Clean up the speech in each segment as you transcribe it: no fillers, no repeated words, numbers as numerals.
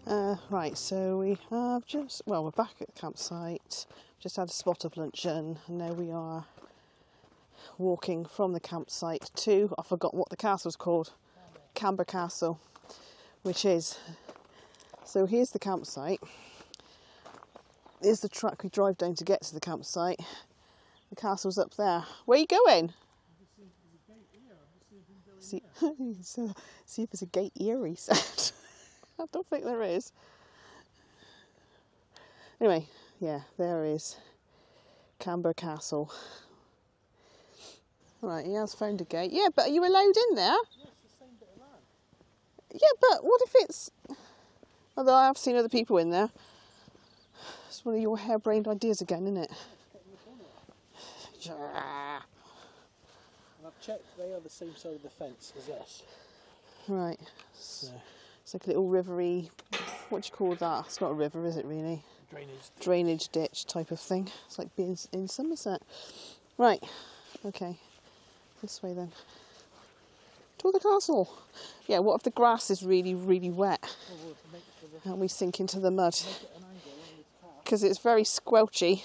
Right, so we have we're back at the campsite, just had a spot of luncheon, and now we are walking from the campsite to, I forgot what the castle's called, Camber Castle, which is, so here's the campsite, here's the track we drive down to get to the campsite, the castle's up there. Where are you going? See if there's a gate here, he said. I don't think there is. Anyway, yeah, there is Camber Castle. Right, he has found a gate. Yeah, but are you allowed in there? Yeah, it's the same bit of land. Yeah, but what if it's... Although I have seen other people in there. It's one of your harebrained ideas again, isn't it? Yeah. And I've checked, they are the same side of the fence as us. Right. So. It's like a little rivery, what do you call that? It's not a river, is it really? Drainage ditch type of thing. It's like being in Somerset. Right, okay. This way then. To the castle. Yeah, what if the grass is really, really wet? And we sink into the mud? Because it's very squelchy.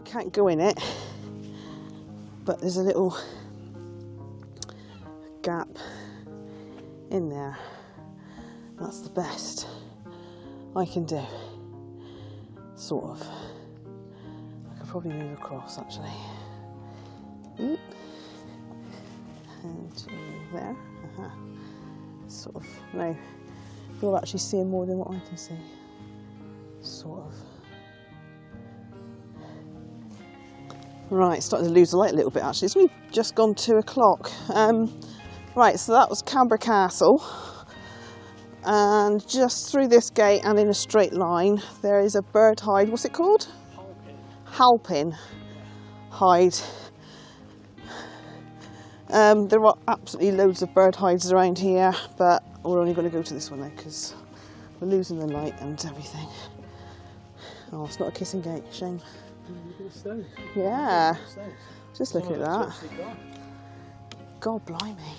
Can't go in it, but there's a little gap in there. That's the best I can do, sort of. I could probably move across actually. And there, sort of. No, you're actually seeing more than what I can see, sort of. Right, starting to lose the light a little bit actually. It's only just gone 2 o'clock. Right, so that was Camber Castle. And just through this gate and in a straight line, there is a bird hide. What's it called? Halpin Hide. There are absolutely loads of bird hides around here, but we're only going to go to this one now because we're losing the light and everything. Oh, it's not a kissing gate, shame. Yeah, just look at that. God blimey.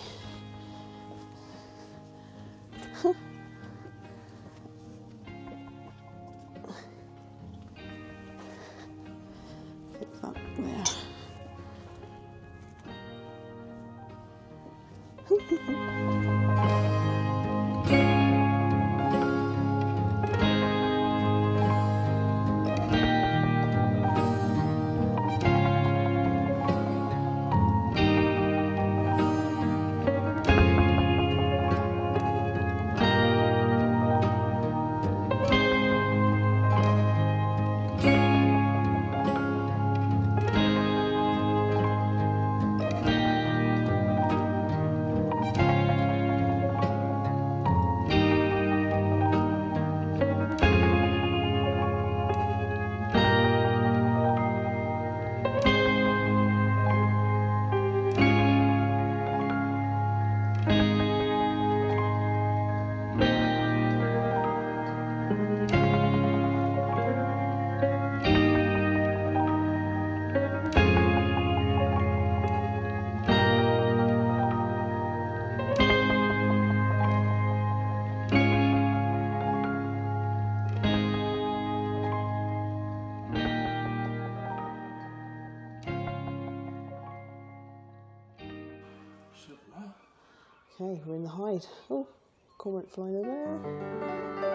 Pick that there. Okay, we're in the hide. Oh, cormorant flying over there.